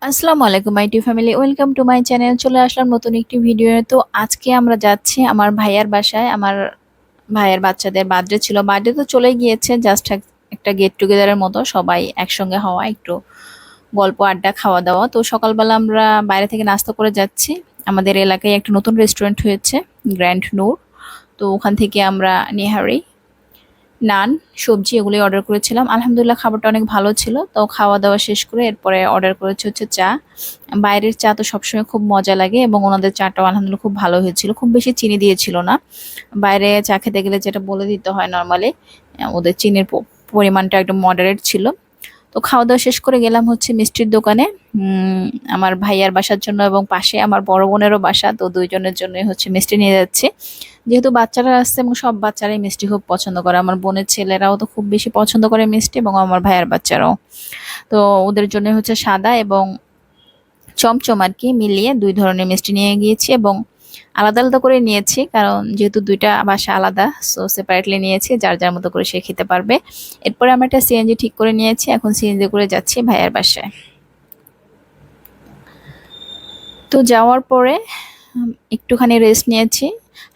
আসসালামু আলাইকুম my T family, welcome to my channel. চলে আসলাম নতুন একটি ভিডিও। তো আজকে আমরা যাচ্ছি আমার ভাইয়ার বাসায়। আমার ভাইয়ের বাচ্চাদের বার্থডে ছিল, বার্থডে তো চলে গিয়েছে, জাস্ট একটা গেট টুগেদারের মতো, সবাই একসঙ্গে হওয়া, একটু গল্প আড্ডা খাওয়া দাওয়া। তো সকালবেলা আমরা বাইরে থেকে নাস্তা করে যাচ্ছি। আমাদের এলাকায় একটা নতুন রেস্টুরেন্ট হয়েছে, গ্র্যান্ড নূর। তো ওখান থেকে আমরা নেহারি, নান, সবজি এগুলোই অর্ডার করেছিলাম। আলহামদুলিল্লাহ খাবারটা অনেক ভালো ছিল। তো খাওয়া দাওয়া শেষ করে এরপরে অর্ডার করেছি হচ্ছে চা। বাইরের চা তো সবসময় খুব মজা লাগে এবং ওনাদের চাটাও আলহামদুলিল্লাহ খুব ভালো হয়েছিল। খুব বেশি চিনি দিয়েছিল না। বাইরে চা খেতে গেলে যেটা বলে দিতে হয় নরমালি, ওদের চিনির পরিমাণটা একদম মডারেট ছিল। তো খাওয়া দাওয়া শেষ করে গেলাম হচ্ছে মিষ্টির দোকানে, আমার ভাইয়ার বাসার জন্য এবং পাশে আমার বড় বোনেরও বাসা। তো দুইজনের জন্যই হচ্ছে মিষ্টি নিয়ে যাচ্ছি, যেহেতু বাচ্চারা আসছে এবং সব বাচ্চারাই মিষ্টি খুব পছন্দ করে। আমার বোনের ছেলেরাও তো খুব বেশি পছন্দ করে মিষ্টি এবং আমার ভাইয়ার বাচ্চারাও। তো ওদের জন্য হচ্ছে সাদা এবং চমচম আর কি মিলিয়ে দুই ধরনের মিষ্টি নিয়ে গিয়েছি এবং আলাদা আলাদা করে নিয়েছি, কারণ যেহেতু দুইটা বাসা আলাদা, সো সেপারেটলি নিয়েছি, যার যার মতো করে সে খেতে পারবে। এরপরে আমরা একটা সিএনজি ঠিক করে নিয়েছি, এখন সিএনজি করে যাচ্ছি ভাইয়ার বাসায়। তো যাওয়ার পরে একটুখানি রেস্ট নিয়েছি,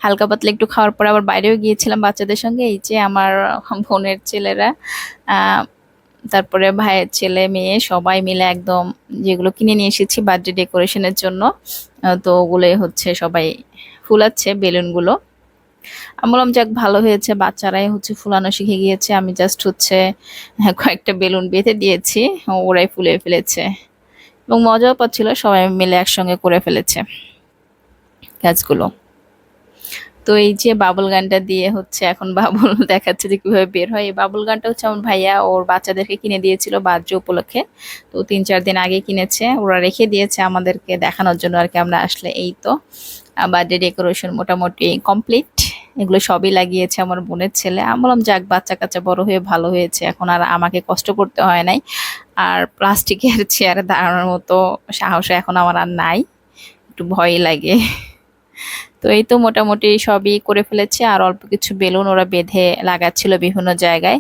হালকা পাতলা একটু খাওয়ার পরে আবার বাইরেও গিয়েছিলাম বাচ্চাদের সঙ্গে। এই যে আমার বোনের ছেলেরা, আহ, তারপরে ভাইয়ের ছেলে মেয়ে সবাই মিলে একদম যেগুলো কিনে নিয়ে এসেছি বার্থডে ডেকোরেশনের জন্য, তো ওগুলোই হচ্ছে সবাই ফুলাচ্ছে বেলুনগুলো। আমি বললাম যাক ভালো হয়েছে, বাচ্চারাই হচ্ছে ফুলানো শিখে গিয়েছে, আমি জাস্ট হচ্ছে কয়েকটা বেলুন বেঁধে দিয়েছি, ওরাই ফুলে ফেলেছে এবং মজাও পাচ্ছিল, সবাই মিলে একসঙ্গে করে ফেলেছে কাজগুলো। তো এই যে বাবুল গানটা দিয়ে হচ্ছে এখন বাবুল দেখাচ্ছে যে কিভাবে বের হয়। এই বাবুল গানটা হচ্ছে আমার ভাইয়া ওর বাচ্চাদেরকে কিনে দিয়েছিল বার্থডে উপলক্ষে। তো 3-4 দিন আগে কিনেছে, ওরা রেখে দিয়েছে আমাদেরকে দেখানোর জন্য আর কি। আমরা আসলে এই তো বার্থডে ডেকোরেশন মোটামুটি কমপ্লিট, এগুলো সবই লাগিয়েছে আমার বোনের ছেলে। আমি বললাম যাক বাচ্চা কাচ্চা বড় হয়ে ভালো হয়েছে, এখন আর আমাকে কষ্ট করতে হয় নাই। আর প্লাস্টিকের চেয়ারে দাঁড়ানোর মতো সাহস এখন আমার আর নাই, একটু ভয়ই লাগে। তো এই তো মোটামুটি সবই করে ফেলেছে, আর অল্প কিছু বেলুন ওরা বেঁধে লাগাচ্ছিল বিভিন্ন জায়গায়।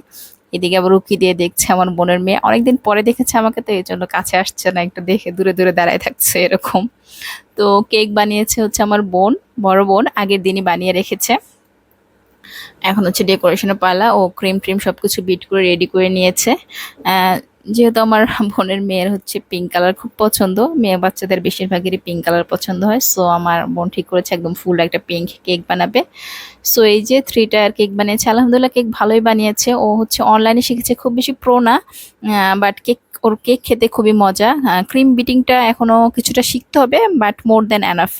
এদিকে আবার উকি দিয়ে দেখছে আমার বোনের মেয়ে, অনেকদিন পরে দেখেছে আমাকে, তো এই জন্য কাছে আসছে না, একটু দেখে দূরে দূরে দাঁড়ায় থাকছে এরকম। তো কেক বানিয়েছে হচ্ছে আমার বোন, বড় বোন আগের দিনই বানিয়ে রেখেছে। এখন হচ্ছে ডেকোরেশনের পালা, ও ক্রিম ট্রিম সবকিছু বিট করে রেডি করে নিয়েছে। আহ, যেহেতু আমার বোনের মেয়ের হচ্ছে পিঙ্ক কালার খুব পছন্দ, মেয়ে বাচ্চাদের বেশিরভাগেরই পিঙ্ক কালার পছন্দ হয়, সো আমার বোন ঠিক করেছে একদম ফুল একটা পিঙ্ক কেক বানাবে। সো এই যে 3 টায়ার কেক বানিয়েছে, আলহামদুলিল্লাহ কেক ভালোই বানিয়েছে। ও হচ্ছে অনলাইনে শিখেছে, খুব বেশি প্রো না, বাট কেক, ওর কেক খেতে খুবই মজা। ক্রিম বিটিংটা এখনো কিছুটা শিখতে হবে, বাট মোর দ্যান এনাফ।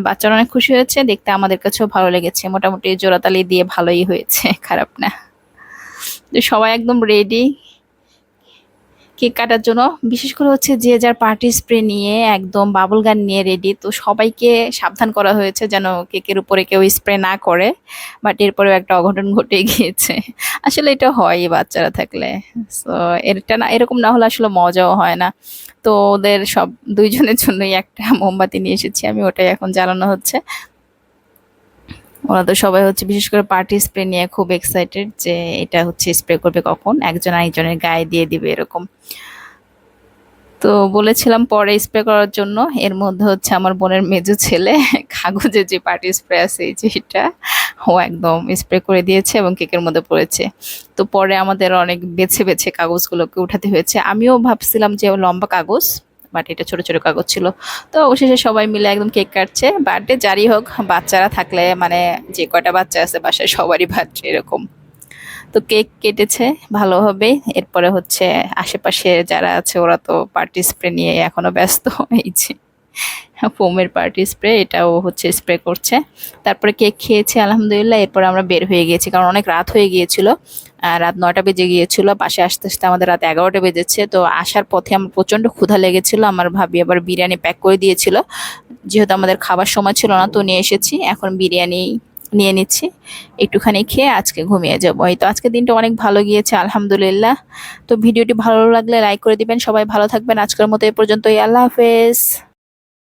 বাচ্চারা অনেক খুশি হয়েছে, দেখতে আমাদের কাছেও ভালো লেগেছে, মোটামুটি জোড়াতালি দিয়ে ভালোই হয়েছে, খারাপ না। তো সবাই একদম রেডি কেক কাটার জন্য, বিশেষ করে হচ্ছে যে যার পার্টি স্প্রে নিয়ে একদম বাবল গান নিয়ে রেডি। তো সবাইকে সাবধান করা হয়েছে যেন কেকের উপরে কেউ স্প্রে না করে, বাট এরপরেও একটা অঘটন ঘটে গিয়েছে। আসলে এটা হয় বাচ্চারা থাকলে, সো এটা না, এরকম না হলে আসলে মজাও হয় না। তো ওদের সব দুইজনের জন্যই একটা মোমবাতি নিয়ে এসেছি আমি, ওটাই এখন জ্বালানো হচ্ছে। ওরা তো সবাই হচ্ছে বিশেষ করে পার্টি স্প্রে নিয়ে খুব এক্সাইটেড যে এটা হচ্ছে স্প্রে করবে কখন, একজন আরেকজনের গায়ে দিয়ে দিবে এরকম। তো বলেছিলাম পরে স্প্রে করার জন্য, এর মধ্যে হচ্ছে আমার বোনের মেজো ছেলে কাগজের যে পার্টি স্প্রে আছে এই যে এটা, ও একদম স্প্রে করে দিয়েছে এবং কেকের মধ্যে পড়েছে। তো পরে আমাদের অনেক বেছে বেছে কাগজগুলোকে উঠাতে হয়েছে, আমিও ভাবছিলাম যে লম্বা কাগজ, বাট এটা ছোট ছোট কাগজ ছিল। তো অবশেষে সবাই মিলে একদম কেক কাটছে, বার্থডে যারই হোক বাচ্চারা থাকলে মানে যে কয়টা বাচ্চা আছে বাসায় সবারই বার্থডে এরকম। তো কেক কেটেছে ভালোভাবে, এরপরে হচ্ছে আশেপাশে যারা আছে ওরা তো পার্টি স্প্রে নিয়ে এখনো ব্যস্ত। এই যে ফোমের পার্টি স্প্রে, এটাও হচ্ছে স্প্রে করছে। তারপরে কেক খেয়েছি আলহামদুলিল্লাহ, এরপর আমরা বের হয়ে গিয়েছি কারণ অনেক রাত হয়ে গিয়েছিল। রাত 9টা বেজে গিয়েছিল, বাসায় আসতে আসতে আমাদের রাত 11টা বেজেছে। তো আসার পথে আমার প্রচণ্ড ক্ষুধা লেগেছিল, আমার ভাবি আবার বিরিয়ানি প্যাক করে দিয়েছিল, যেহেতু আমাদের খাবার সময় ছিল না, তো নিয়ে এসেছি, এখন বিরিয়ানি নিয়ে নিচ্ছি, একটুখানি খেয়ে আজকে ঘুমিয়ে যাবো। এই তো আজকের দিনটা অনেক ভালো গিয়েছে আলহামদুলিল্লাহ। তো ভিডিওটি ভালো লাগলে লাইক করে দিবেন, সবাই ভালো থাকবেন, আজকের মতো এই পর্যন্তই, আল্লাহ হাফেজ।